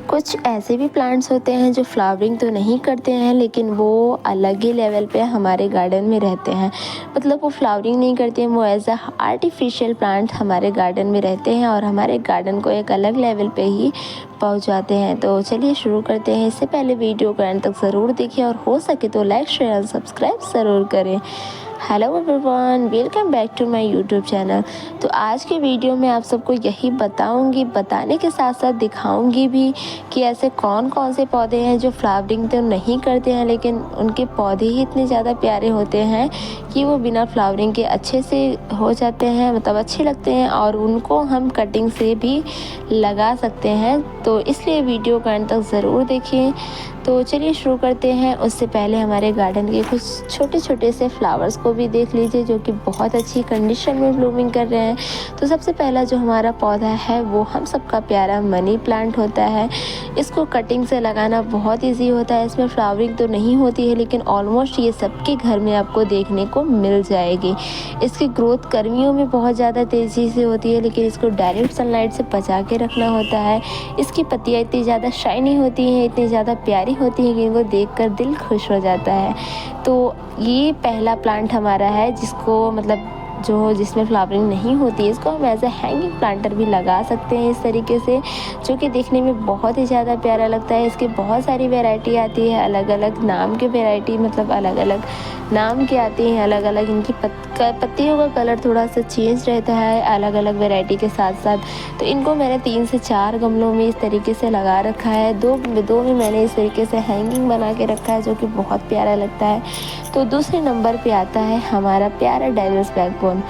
कुछ ऐसे भी प्लांट्स होते हैं जो फ्लावरिंग तो नहीं करते हैं लेकिन वो अलग ही लेवल पे हमारे गार्डन में रहते हैं। मतलब वो फ्लावरिंग नहीं करते हैं, वो एज अ आर्टिफिशियल प्लांट हमारे गार्डन में रहते हैं और हमारे गार्डन को एक अलग लेवल पे ही पहुंचाते हैं। तो चलिए शुरू करते हैं। इससे पहले वीडियो को एंड तक ज़रूर देखिए और हो सके तो लाइक शेयर और सब्सक्राइब ज़रूर करें। Hello everyone, welcome back to my YouTube channel. तो आज की वीडियो में आप सबको यही बताऊंगी, बताने के साथ साथ दिखाऊंगी भी कि ऐसे कौन कौन से पौधे हैं जो फ्लावरिंग तो नहीं करते हैं लेकिन उनके पौधे ही इतने ज़्यादा प्यारे होते हैं कि वो बिना फ्लावरिंग के अच्छे से हो जाते हैं, मतलब अच्छे लगते हैं और उनको हम कटिंग से भी लगा सकते हैं। तो इसलिए वीडियो को एंड तक ज़रूर देखिए। तो चलिए शुरू करते हैं। उससे पहले हमारे गार्डन के कुछ छोटे छोटे से फ्लावर्स को भी देख लीजिए जो कि बहुत अच्छी कंडीशन में ब्लूमिंग कर रहे हैं। तो सबसे पहला जो हमारा पौधा है वो हम सबका प्यारा मनी प्लांट होता है। इसको कटिंग से लगाना बहुत ईजी होता है। इसमें फ्लावरिंग तो नहीं होती है लेकिन ऑलमोस्ट ये सबके घर में आपको देखने को मिल जाएगी। इसकी ग्रोथ गर्मियों में बहुत ज़्यादा तेज़ी से होती है लेकिन इसको डायरेक्ट सनलाइट से बचा के रखना होता है। इसकी पत्तियाँ इतनी ज़्यादा शाइनी होती हैं, इतनी ज़्यादा प्यारी होती है कि इनको देखकर दिल खुश हो जाता है। तो ये पहला प्लांट हमारा है जिसको मतलब जो जिसमें फ्लावरिंग नहीं होती है, इसको हम एज ए हैंगिंग प्लांटर भी लगा सकते हैं इस तरीके से, जो कि देखने में बहुत ही ज़्यादा प्यारा लगता है। इसकी बहुत सारी वैरायटी आती है, अलग अलग नाम की वैरायटी, मतलब अलग अलग नाम की आती हैं, अलग अलग इनकी पत्तियों का कलर थोड़ा सा चेंज रहता है अलग अलग वैरायटी के साथ साथ। तो इनको मैंने 3 से 4 गमलों में इस तरीके से लगा रखा है। दो में मैंने इस तरीके से हैंगिंग बना के रखा है जो कि बहुत प्यारा लगता है। तो दूसरे नंबर पे आता है हमारा प्यारा डाइवर्स बैकबोन,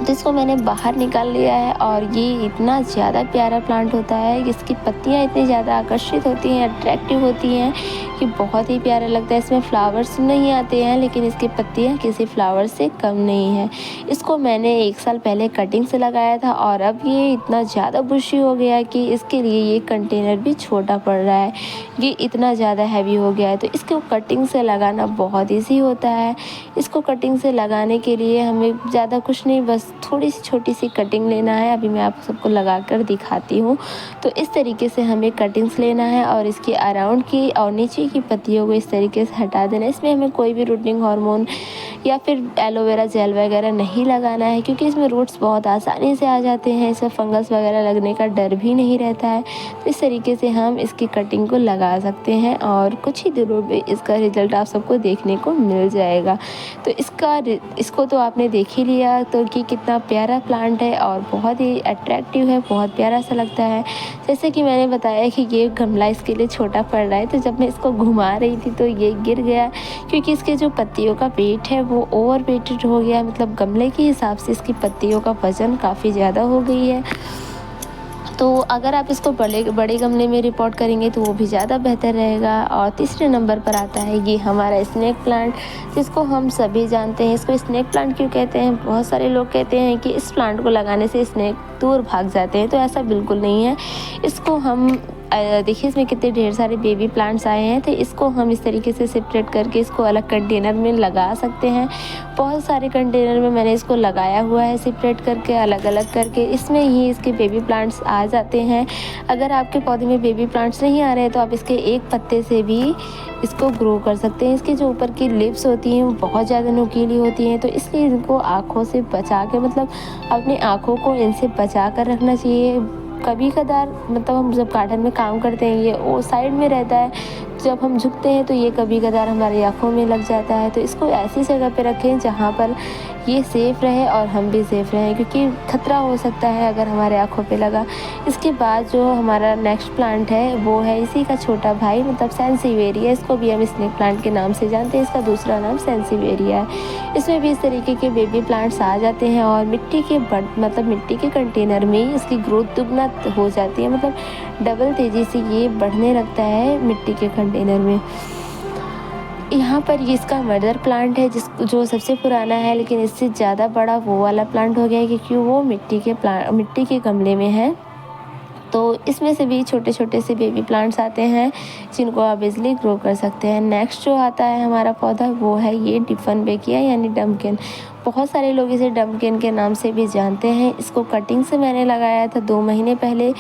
जिसको मैंने बाहर निकाल लिया है और ये इतना ज़्यादा प्यारा प्लांट होता है कि इसकी पत्तियाँ इतनी ज़्यादा आकर्षित होती हैं, अट्रैक्टिव होती हैं कि बहुत ही प्यारा लगता है। इसमें फ्लावर्स नहीं आते हैं लेकिन इसकी पत्तियाँ किसी फ्लावर से कम नहीं है। इसको मैंने 1 साल पहले कटिंग से लगाया था और अब ये इतना ज़्यादा बुशी हो गया कि इसके लिए ये कंटेनर भी छोटा पड़ रहा है। ये इतना ज़्यादा हैवी हो गया है। तो इसको कटिंग से लगाना बहुत ईजी होता है। इसको कटिंग से लगाने के लिए हमें ज़्यादा कुछ नहीं, बस थोड़ी सी छोटी सी कटिंग लेना है। अभी मैं आप सबको लगा कर दिखाती हूँ। तो इस तरीके से हमें कटिंग्स लेना है और इसकी अराउंड की और नीचे की पत्तियों को इस तरीके से हटा देना है। इसमें हमें कोई भी रूटिंग हार्मोन या फिर एलोवेरा जेल वगैरह नहीं लगाना है क्योंकि इसमें रूट्स बहुत आसानी से आ जाते हैं। इसमें फंगस वगैरह लगने का डर भी नहीं रहता है। तो इस तरीके से हम इसकी कटिंग को लगा सकते हैं और कुछ ही दिनों में इसका रिजल्ट आप सबको देखने को मिल जाएगा। तो इसको तो आपने देख ही लिया तो कि कितना प्यारा प्लांट है और बहुत ही अट्रैक्टिव है, बहुत प्यारा सा लगता है। जैसे कि मैंने बताया कि ये गमला इसके लिए छोटा पड़ रहा है, तो जब मैं इसको घुमा रही थी तो ये गिर गया क्योंकि इसके जो पत्तियों का वेट है वो ओवर वेटेड हो गया। मतलब गमले के हिसाब से इसकी पत्तियों का वज़न काफ़ी ज़्यादा हो गई है। तो अगर आप इसको बड़े गमले में रिपोर्ट करेंगे तो वो भी ज़्यादा बेहतर रहेगा। और तीसरे नंबर पर आता है ये हमारा स्नेक प्लांट, जिसको हम सभी जानते हैं। इसको स्नेक प्लांट क्यों कहते हैं? बहुत सारे लोग कहते हैं कि इस प्लांट को लगाने से स्नेक दूर भाग जाते हैं, तो ऐसा बिल्कुल नहीं है। इसको हम देखिए इसमें कितने ढेर सारे बेबी प्लांट्स आए हैं, तो इसको हम इस तरीके से सेपरेट करके इसको अलग कंटेनर में लगा सकते हैं। बहुत सारे कंटेनर में मैंने इसको लगाया हुआ है सेपरेट करके, अलग अलग करके। इसमें ही इसके बेबी प्लांट्स आ जाते हैं। अगर आपके पौधे में बेबी प्लांट्स नहीं आ रहे हैं तो आप इसके एक पत्ते से भी इसको ग्रो कर सकते हैं। इसकी जो ऊपर की लिप्स होती हैं वो बहुत ज़्यादा नुकीली होती हैं, तो इसलिए इनको आँखों से बचा के, मतलब अपनी आँखों को इनसे बचा कर रखना चाहिए। कभी कदार मतलब हम जब गार्डन में काम करते हैं ये वो साइड में रहता है, जब हम झुकते हैं तो ये कभी कदार हमारी आँखों में लग जाता है। तो इसको ऐसी जगह पे रखें जहाँ पर ये सेफ़ रहे और हम भी सेफ़ रहें, क्योंकि खतरा हो सकता है अगर हमारे आँखों पे लगा। इसके बाद जो हमारा नेक्स्ट प्लांट है वो है इसी का छोटा भाई, मतलब सैनसीवेरिया। इसको भी हम स्नेक प्लांट के नाम से जानते हैं, इसका दूसरा नाम सैनसीवेरिया है। इसमें भी इस तरीके के बेबी प्लांट्स आ जाते हैं और मिट्टी के कंटेनर में इसकी ग्रोथ दुगना हो जाती है, मतलब डबल तेज़ी से ये बढ़ने लगता है मिट्टी के कंटेनर में। यहाँ पर ये इसका मदर प्लांट है जो सबसे पुराना है, लेकिन इससे ज़्यादा बड़ा वो वाला प्लांट हो गया है क्योंकि वो मिट्टी के गमले में है। तो इसमें से भी छोटे छोटे से बेबी प्लांट्स आते हैं जिनको आप इजली ग्रो कर सकते हैं। नेक्स्ट जो आता है हमारा पौधा वो है ये डिफनबेकिया यानी डम्पकिन। बहुत सारे लोग इसे डंपकिन के नाम से भी जानते हैं। इसको कटिंग से मैंने लगाया था 2 महीने पहले।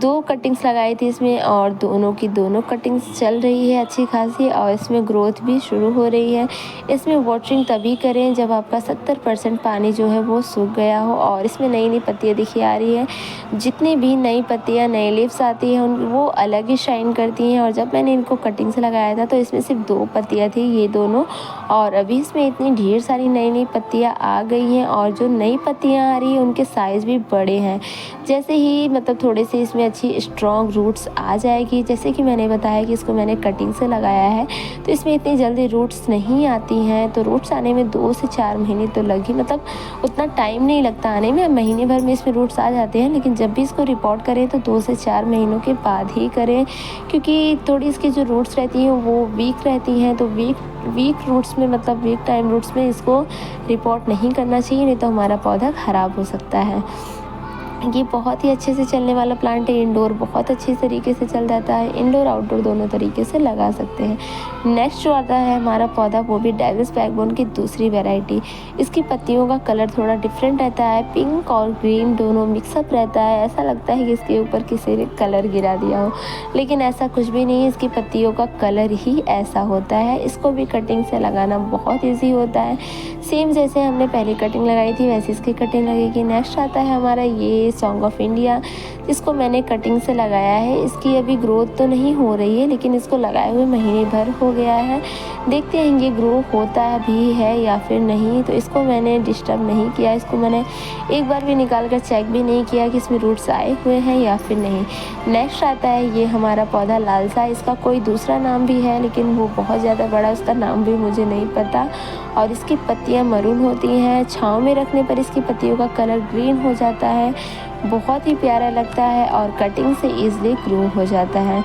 2 कटिंग्स लगाई थी इसमें और दोनों की दोनों कटिंग्स चल रही है अच्छी खासी और इसमें ग्रोथ भी शुरू हो रही है। इसमें वाटरिंग तभी करें जब आपका 70% पानी जो है वो सूख गया हो और इसमें नई पत्तियाँ दिखी आ रही है। जितनी भी नई पत्तियाँ, नई लीव्स आती हैं वो अलग ही शाइन करती हैं। और जब मैंने इनको कटिंग से लगाया था तो इसमें सिर्फ 2 पत्तियाँ थी, ये दोनों, और अभी इसमें इतनी ढेर सारी नई पत्तियाँ आ गई हैं और जो नई पत्तियाँ आ रही हैं उनके साइज़ भी बड़े हैं। जैसे ही मतलब थोड़े से इसमें अच्छी स्ट्रॉन्ग रूट्स आ जाएगी, जैसे कि मैंने बताया कि इसको मैंने कटिंग से लगाया है तो इसमें इतनी जल्दी रूट्स नहीं आती हैं। तो रूट्स आने में 2 से 4 महीने तो लगी, मतलब उतना टाइम नहीं लगता आने में, महीने भर में इसमें रूट्स आ जाते हैं। लेकिन जब भी इसको रिपोर्ट करें तो 2 से 4 महीनों के बाद ही करें, क्योंकि थोड़ी इसकी जो रूट्स रहती हैं वो वीक रहती हैं। तो वीक रूट्स में, मतलब वीक टाइम रूट्स में इसको रिपोर्ट नहीं करना चाहिए, नहीं तो हमारा पौधा ख़राब हो सकता है। ये बहुत ही अच्छे से चलने वाला प्लांट है। इंडोर बहुत अच्छे तरीके से चल जाता है, इंडोर आउटडोर दोनों तरीके से लगा सकते हैं। नेक्स्ट जो आता है हमारा पौधा वो भी डेविस बैकबोन की दूसरी वैरायटी। इसकी पत्तियों का कलर थोड़ा डिफरेंट रहता है, पिंक और ग्रीन दोनों मिक्सअप रहता है। ऐसा लगता है कि इसके ऊपर किसी ने कलर गिरा दिया हो, लेकिन ऐसा कुछ भी नहीं है। इसकी पत्तियों का कलर ही ऐसा होता है। इसको भी कटिंग से लगाना बहुत ईजी होता है। सेम जैसे हमने पहली कटिंग लगाई थी वैसे इसकी कटिंग लगेगी। नेक्स्ट आता है हमारा ये सॉन्ग ऑफ इंडिया, जिसको मैंने कटिंग से लगाया है। इसकी अभी ग्रोथ तो नहीं हो रही है, लेकिन इसको लगाए हुए महीने भर हो गया है। देखते हैं ये ग्रो होता भी है या फिर नहीं। तो इसको मैंने डिस्टर्ब नहीं किया, इसको मैंने एक बार भी निकाल कर चेक भी नहीं किया कि इसमें रूट्स आए हुए हैं या फिर नहीं। नेक्स्ट आता है ये हमारा पौधा लालसा। इसका कोई दूसरा नाम भी है लेकिन वो बहुत ज़्यादा बड़ा, उसका नाम भी मुझे नहीं पता। और इसकी पत्तियाँ मरून होती हैं, छाँव में रखने पर इसकी पत्तियों का कलर ग्रीन हो जाता है, बहुत ही प्यारा लगता है और कटिंग से ईज़िली ग्रो हो जाता है।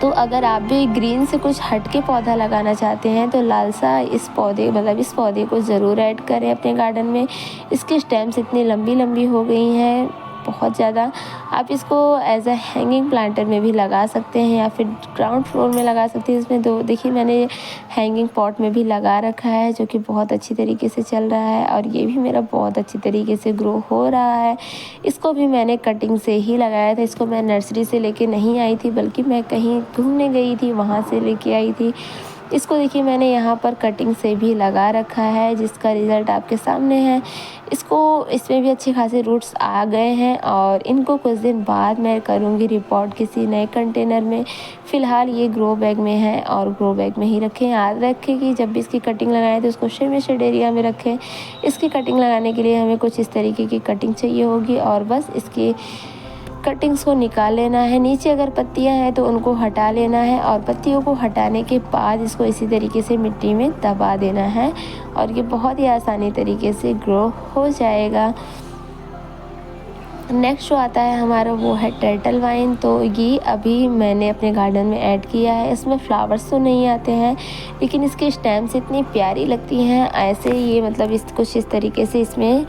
तो अगर आप भी ग्रीन से कुछ हट के पौधा लगाना चाहते हैं तो लालसा इस पौधे को ज़रूर ऐड करें अपने गार्डन में। इसकी स्टेम्स इतनी लंबी लंबी हो गई हैं बहुत ज़्यादा। आप इसको एज अ हैंगिंग प्लांटर में भी लगा सकते हैं या फिर ग्राउंड फ्लोर में लगा सकते हैं। इसमें दो देखिए मैंने हैंगिंग पॉट में भी लगा रखा है जो कि बहुत अच्छी तरीके से चल रहा है और ये भी मेरा बहुत अच्छी तरीके से ग्रो हो रहा है। इसको भी मैंने कटिंग से ही लगाया था। इसको मैं नर्सरी से लेके नहीं आई थी, बल्कि मैं कहीं घूमने गई थी वहाँ से लेके आई थी। इसको देखिए मैंने यहाँ पर कटिंग से भी लगा रखा है, जिसका रिज़ल्ट आपके सामने है। इसमें भी अच्छे खासे रूट्स आ गए हैं और इनको कुछ दिन बाद मैं करूँगी रिपोर्ट किसी नए कंटेनर में। फ़िलहाल ये ग्रो बैग में है और ग्रो बैग में ही रखें। याद रखें कि जब भी इसकी कटिंग लगाएं तो इसको शेड एरिया में रखें। इसकी कटिंग लगाने के लिए हमें कुछ इस तरीके की कटिंग चाहिए होगी और बस इसकी कटिंग्स को निकाल लेना है। नीचे अगर पत्तियां हैं तो उनको हटा लेना है और पत्तियों को हटाने के बाद इसको इसी तरीके से मिट्टी में दबा देना है और ये बहुत ही आसानी तरीके से ग्रो हो जाएगा। नेक्स्ट जो आता है हमारा वो है टर्टल वाइन। तो ये अभी मैंने अपने गार्डन में ऐड किया है। इसमें फ्लावर्स तो नहीं आते हैं लेकिन इसकी स्टेम्स इतनी प्यारी लगती हैं। ऐसे ये मतलब कुछ इस तरीके से इसमें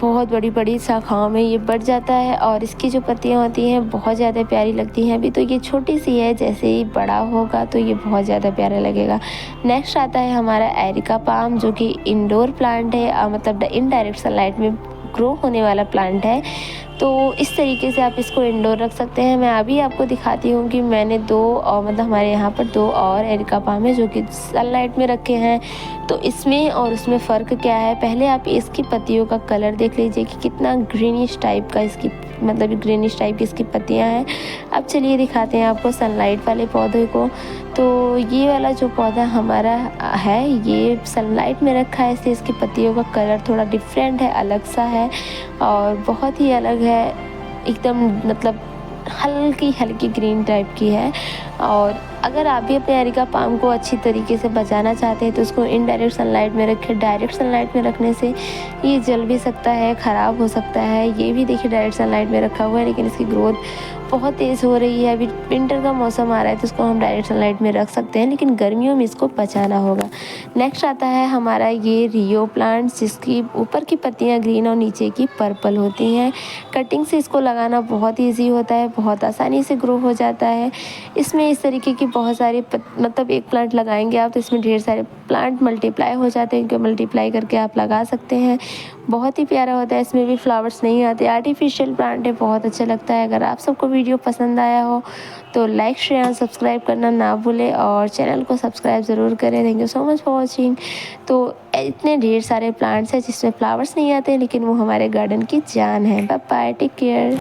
बहुत बड़ी बड़ी शाखाओं में ये बढ़ जाता है और इसकी जो पत्तियां होती हैं बहुत ज़्यादा प्यारी लगती हैं। अभी तो ये छोटी सी है, जैसे ही बड़ा होगा तो ये बहुत ज़्यादा प्यारा लगेगा। नेक्स्ट आता है हमारा एरिका पाम, जो कि इंडोर प्लांट है, मतलब इनडायरेक्ट सनलाइट में ग्रो होने वाला प्लांट है। तो इस तरीके से आप इसको इंडोर रख सकते हैं। मैं अभी आपको दिखाती हूँ कि मैंने मतलब हमारे यहाँ पर 2 और एरिका पाम है जो कि सनलाइट में रखे हैं। तो इसमें और उसमें फ़र्क क्या है, पहले आप इसकी पत्तियों का कलर देख लीजिए कि कितना ग्रीनिश टाइप का ग्रीनिश टाइप की इसकी पत्तियाँ हैं। अब चलिए दिखाते हैं आपको सनलाइट वाले पौधे को। तो ये वाला जो पौधा हमारा है ये सनलाइट में रखा है, इसलिए इसकी पत्तियों का कलर थोड़ा डिफरेंट है, अलग सा है और बहुत ही अलग है, एकदम मतलब हल्की ग्रीन टाइप की है। और अगर आप भी अपने एरिका पाम को अच्छी तरीके से बचाना चाहते हैं तो उसको इनडायरेक्ट सनलाइट में रखें। डायरेक्ट सनलाइट में रखने से ये जल भी सकता है, ख़राब हो सकता है। ये भी देखिए डायरेक्ट सनलाइट में रखा हुआ है लेकिन इसकी ग्रोथ बहुत तेज़ हो रही है। अभी विंटर का मौसम आ रहा है तो इसको हम डायरेक्ट सनलाइट में रख सकते हैं, लेकिन गर्मियों में इसको बचाना होगा। नेक्स्ट आता है हमारा ये रियो प्लांट, जिसकी ऊपर की पत्तियाँ ग्रीन और नीचे की पर्पल होती हैं। कटिंग से इसको लगाना बहुत ईजी होता है, बहुत आसानी से ग्रो हो जाता है। इसमें इस तरीके की बहुत सारे मतलब एक प्लांट लगाएंगे आप तो इसमें ढेर सारे प्लांट मल्टीप्लाई हो जाते हैं, इनको मल्टीप्लाई करके आप लगा सकते हैं। बहुत ही प्यारा होता है, इसमें भी फ्लावर्स नहीं आते, आर्टिफिशियल प्लांट है, बहुत अच्छा लगता है। अगर आप सबको वीडियो पसंद आया हो तो लाइक शेयर सब्सक्राइब करना ना भूलें और चैनल को सब्सक्राइब ज़रूर करें। Thank you so much for watching. तो इतने ढेर सारे प्लांट्स हैं जिसमें फ्लावर्स नहीं आते लेकिन वो हमारे गार्डन की जान है। Bye bye, take care.